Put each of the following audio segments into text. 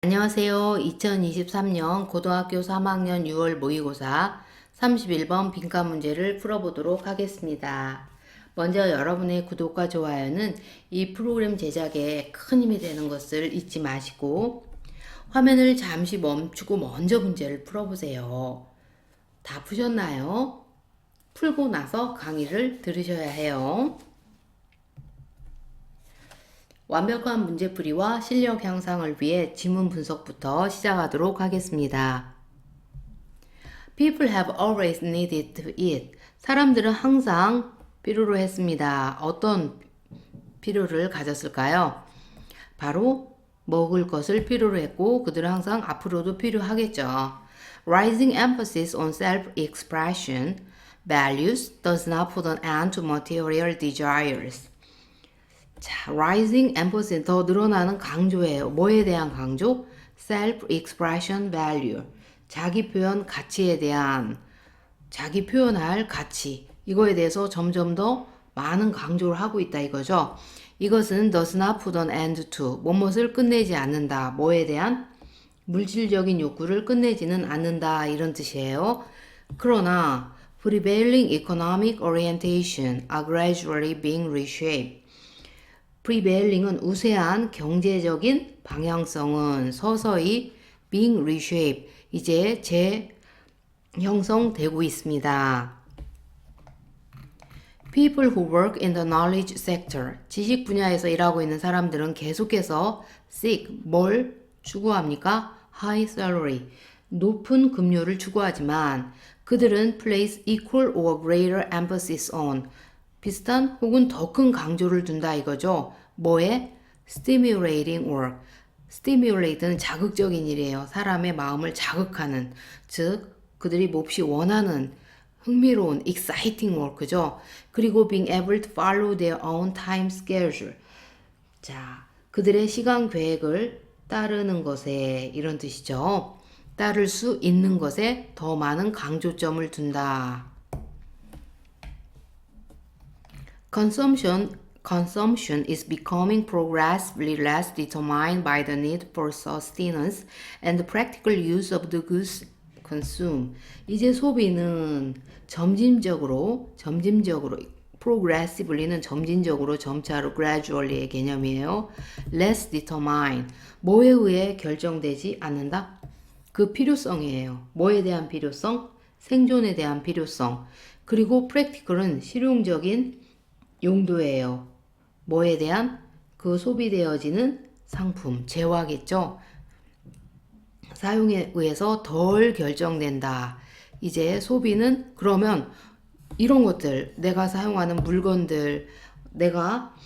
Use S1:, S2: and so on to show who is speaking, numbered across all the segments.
S1: 안녕하세요. 2023년 고등학교 3학년 6월 모의고사 31번 빈칸 문제를 풀어보도록 하겠습니다. 먼저 여러분의 구독과 좋아요는 이 프로그램 제작에 큰 힘이 되는 것을 잊지 마시고 화면을 잠시 멈추고 먼저 문제를 풀어보세요. 다 푸셨나요? 풀고 나서 강의를 들으셔야 해요. 완벽한 문제풀이와 실력 향상을 위해 지문 분석부터 시작하도록 하겠습니다. People have always needed to eat. 사람들은 항상 필요로 했습니다. 어떤 필요를 가졌을까요? 바로 먹을 것을 필요로 했고 그들은 항상 앞으로도 필요하겠죠. Rising emphasis on self-expression values does not put an end to material desires. 자, rising emphasis 더 늘어나는 강조예요. 뭐에 대한 강조? self-expression value. 자기 표현 가치에 대한 자기 표현할 가치. 이거에 대해서 점점 더 많은 강조를 하고 있다 이거죠. 이것은 does not put an end to. 무엇을 끝내지 않는다. 뭐에 대한 물질적인 욕구를 끝내지는 않는다 이런 뜻이에요. 그러나 prevailing economic orientation are gradually being reshaped. prevailing은 우세한 경제적인 방향성은 서서히 being reshaped, 이제 재형성되고 있습니다. People who work in the knowledge sector, 지식 분야에서 일하고 있는 사람들은 계속해서 seek, 뭘 추구합니까? high salary, 높은 급료를 추구하지만 그들은 place equal or greater emphasis on, 비슷한 혹은 더 큰 강조를 둔다 이거죠. 뭐에? stimulating work. stimulate는 자극적인 일이에요. 사람의 마음을 자극하는, 즉 그들이 몹시 원하는 흥미로운 exciting work죠. 그리고 being able to follow their own time schedule. 자, 그들의 시간 계획을 따르는 것에 이런 뜻이죠. 따를 수 있는 것에 더 많은 강조점을 둔다. Consumption is becoming progressively less determined by the need for sustenance and the practical use of the goods consumed. 이제 소비는 점진적으로 progressively는 점진적으로 점차로 gradually의 개념이에요. less determined. 뭐에 의해 결정되지 않는다? 그 필요성이에요. 뭐에 대한 필요성? 생존에 대한 필요성. 그리고 practical은 실용적인 용도예요. 뭐에 대한? 그 소비되어지는 상품, 재화겠죠. 사용에 의해서 덜 결정된다. 이제 소비는 그러면 이런 것들, 내가 사용하는 물건들, 내가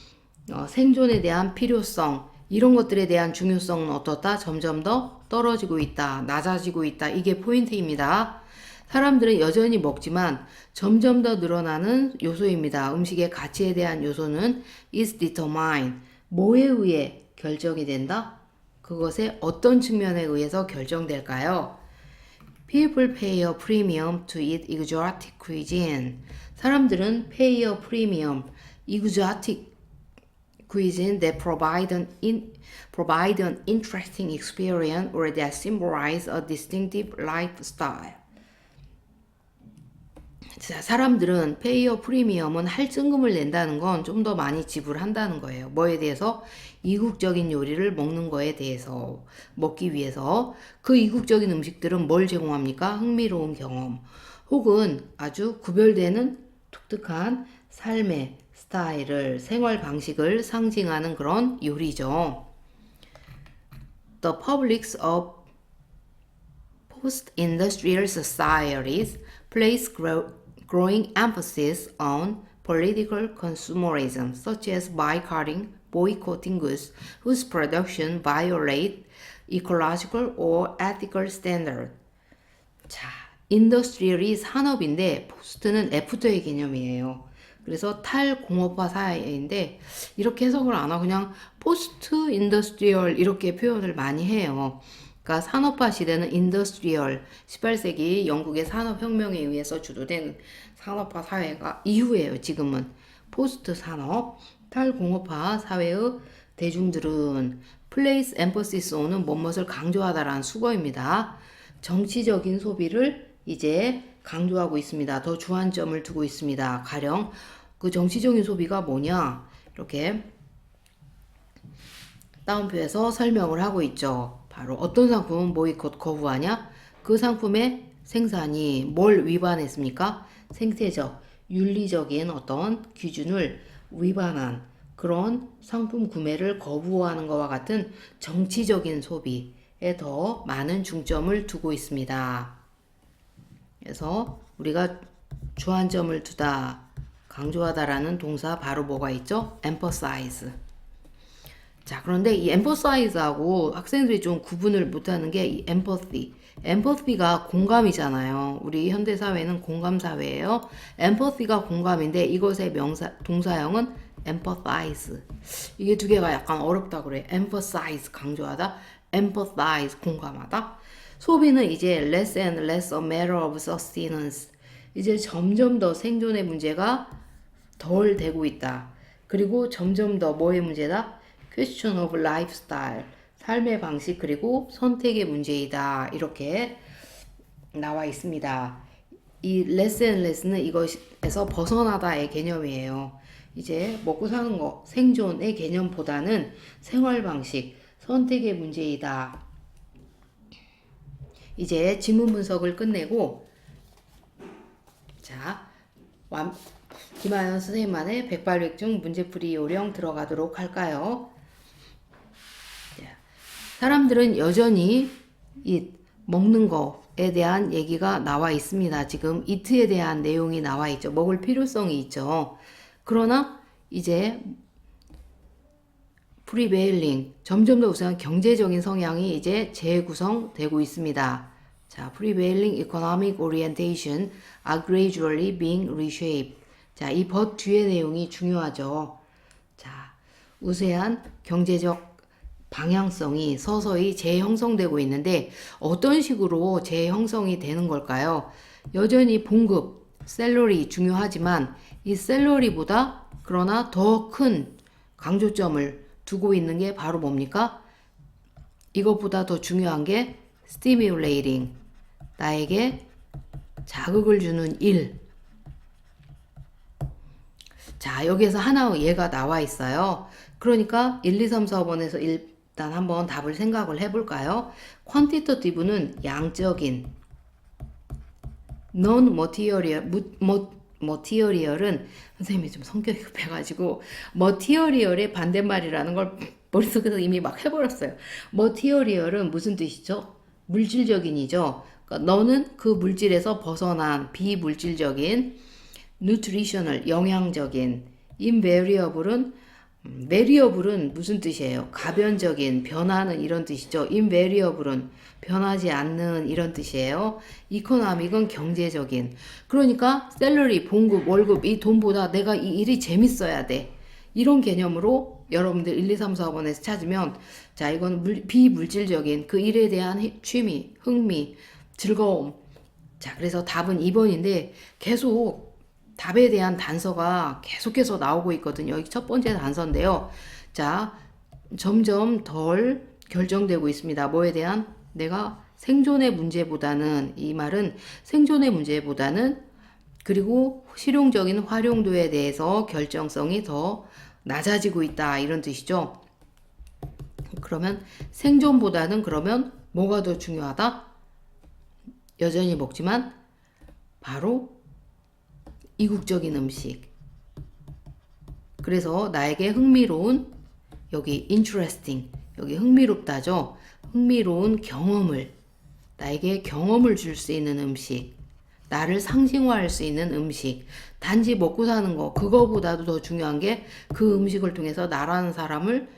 S1: 생존에 대한 필요성, 이런 것들에 대한 중요성은 어떻다? 점점 더 떨어지고 있다. 낮아지고 있다. 이게 포인트입니다. 사람들은 여전히 먹지만 점점 더 늘어나는 요소입니다. 음식의 가치에 대한 요소는 is determined. 뭐에 의해 결정이 된다? 그것의 어떤 측면에 의해서 결정될까요? People pay a premium to eat exotic cuisine. 사람들은 pay a premium, exotic cuisine that provide an interesting experience or that symbolize a distinctive lifestyle. 자, 사람들은 페이어 프리미엄은 할증금을 낸다는 건 좀 더 많이 지불한다는 거예요. 뭐에 대해서? 이국적인 요리를 먹는 거에 대해서 먹기 위해서 그 이국적인 음식들은 뭘 제공합니까? 흥미로운 경험 혹은 아주 구별되는 독특한 삶의 스타일을 생활 방식을 상징하는 그런 요리죠. The publics of post-industrial societies place growing emphasis on political consumerism, such as boycotting goods whose production violate ecological or ethical standards. 자, 인더스트리얼이 산업인데 포스트는 애프터의 개념이에요. 그래서 탈공업화 사회인데 이렇게 해석을 안 하고 그냥 포스트 인더스트리얼 이렇게 표현을 많이 해요. 그러니까 산업화 시대는 인더스트리얼 18세기 영국의 산업혁명에 의해서 주도된 산업화 사회가 이후예요. 지금은 포스트 산업 탈공업화 사회의 대중들은 place emphasis on은 뭐뭇을 강조하다라는 수거입니다. 정치적인 소비를 이제 강조하고 있습니다. 더 주안점을 두고 있습니다. 가령 그 정치적인 소비가 뭐냐 이렇게 다운표에서 설명을 하고 있죠. 바로 어떤 상품은 보이콧 거부하냐? 그 상품의 생산이 뭘 위반했습니까? 생태적, 윤리적인 어떤 기준을 위반한 그런 상품 구매를 거부하는 것과 같은 정치적인 소비에 더 많은 중점을 두고 있습니다. 그래서 우리가 주안점을 두다, 강조하다라는 동사 바로 뭐가 있죠? emphasize. 자, 그런데 이 emphasize하고 학생들이 좀 구분을 못하는 게 이 empathy. empathy가 공감이잖아요. 우리 현대 사회는 공감 사회예요. empathy가 공감인데 이것의 동사형은 empathize. 이게 두 개가 약간 어렵다 그래. emphasize 강조하다, empathize 공감하다. 소비는 이제 less and less a matter of sustenance. 이제 점점 더 생존의 문제가 덜 되고 있다. 그리고 점점 더 뭐의 문제다? question of lifestyle. 삶의 방식 그리고 선택의 문제이다. 이렇게 나와 있습니다. 이 less and less는 이것에서 벗어나다의 개념이에요. 이제 먹고 사는 거, 생존의 개념보다는 생활 방식, 선택의 문제이다. 이제 지문 분석을 끝내고 자, 김하연 선생님만의 백발백중 문제풀이 요령 들어가도록 할까요? 사람들은 여전히 이 먹는 거에 대한 얘기가 나와 있습니다. 지금 이트에 대한 내용이 나와 있죠. 먹을 필요성이 있죠. 그러나 이제 프리베일링 점점 더 우수한 경제적인 성향이 이제 재구성되고 있습니다. 자, prevailing economic orientation are gradually being reshaped. 자, 이 but 뒤의 내용이 중요하죠. 자, 우세한 경제적 방향성이 서서히 재형성되고 있는데 어떤 식으로 재형성이 되는 걸까요? 여전히 봉급, 샐러리 중요하지만 이 샐러리보다 그러나 더 큰 강조점을 두고 있는 게 바로 뭡니까? 이것보다 더 중요한 게 stimulating, 나에게 자극을 주는 일. 자, 여기에서 하나 예가 나와 있어요. 그러니까 1, 2, 3, 4번에서 일단 한번 답을 생각을 해볼까요? quantitative는 양적인, non-material은 선생님이 좀 성격이 급해가지고 material의 반대말이라는 걸 머릿속에서 이미 막 해버렸어요. material은 무슨 뜻이죠? 물질적인이죠. 그러니까 너는 그 물질에서 벗어난 비물질적인, nutritional 영양적인, variable은 무슨 뜻이에요? 가변적인, 변하는 이런 뜻이죠. invariable은 변하지 않는 이런 뜻이에요. economic은 경제적인. 그러니까 샐러리, 봉급, 월급 이 돈보다 내가 이 일이 재밌어야 돼. 이런 개념으로 여러분들 1, 2, 3, 4번에서 찾으면 자, 이건 비물질적인 그 일에 대한 취미, 흥미, 즐거움. 자, 그래서 답은 2번인데 계속 답에 대한 단서가 계속해서 나오고 있거든요. 여기 첫 번째 단서인데요. 자, 점점 덜 결정되고 있습니다. 뭐에 대한? 내가 생존의 문제보다는, 이 말은 생존의 문제보다는 그리고 실용적인 활용도에 대해서 결정성이 더 낮아지고 있다. 이런 뜻이죠. 그러면 생존보다는 그러면 뭐가 더 중요하다? 여전히 먹지만 바로 이국적인 음식. 그래서 나에게 흥미로운 여기 interesting 여기 흥미롭다죠. 흥미로운 경험을 나에게 경험을 줄 수 있는 음식. 나를 상징화할 수 있는 음식. 단지 먹고 사는 거 그거보다도 더 중요한 게 그 음식을 통해서 나라는 사람을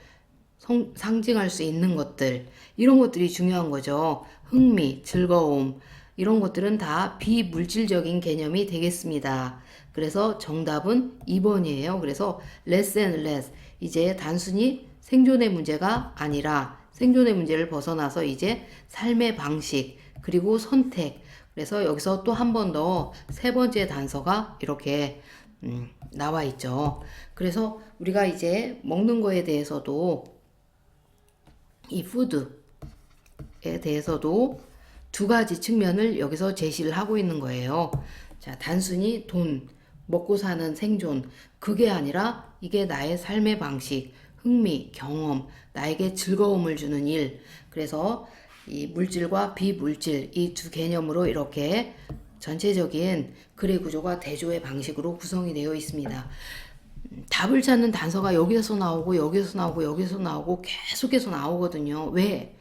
S1: 상징할 수 있는 것들. 이런 것들이 중요한 거죠. 흥미, 즐거움 이런 것들은 다 비물질적인 개념이 되겠습니다. 그래서 정답은 2번이에요. 그래서 less and less 이제 단순히 생존의 문제가 아니라 생존의 문제를 벗어나서 이제 삶의 방식 그리고 선택. 그래서 여기서 또 한 번 더 세 번째 단서가 이렇게 나와 있죠. 그래서 우리가 이제 먹는 거에 대해서도 이 푸드에 대해서도 두 가지 측면을 여기서 제시를 하고 있는 거예요. 자, 단순히 돈, 먹고 사는 생존, 그게 아니라 이게 나의 삶의 방식, 흥미, 경험, 나에게 즐거움을 주는 일. 그래서 이 물질과 비물질 이 두 개념으로 이렇게 전체적인 글의 구조가 대조의 방식으로 구성이 되어 있습니다. 답을 찾는 단서가 여기서 나오고 여기서 나오고 여기서 나오고 계속해서 나오거든요. 왜?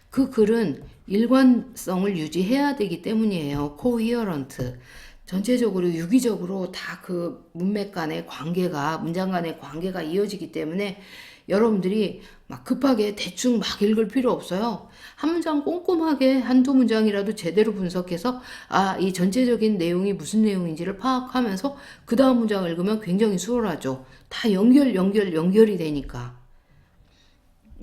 S1: 그 글은 일관성을 유지해야 되기 때문이에요. 코히어런트. 전체적으로 유기적으로 다 그 문맥 간의 관계가, 문장 간의 관계가 이어지기 때문에 여러분들이 막 급하게 대충 막 읽을 필요 없어요. 한 문장 꼼꼼하게 한두 문장이라도 제대로 분석해서 이 전체적인 내용이 무슨 내용인지를 파악하면서 그 다음 문장을 읽으면 굉장히 수월하죠. 다 연결이 되니까.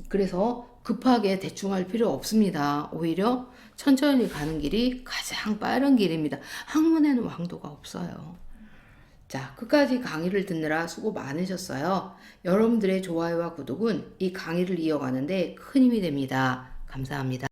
S1: 그래서 급하게 대충 할 필요 없습니다. 오히려 천천히 가는 길이 가장 빠른 길입니다. 학문에는 왕도가 없어요. 자, 끝까지 강의를 듣느라 수고 많으셨어요. 여러분들의 좋아요와 구독은 이 강의를 이어가는데 큰 힘이 됩니다. 감사합니다.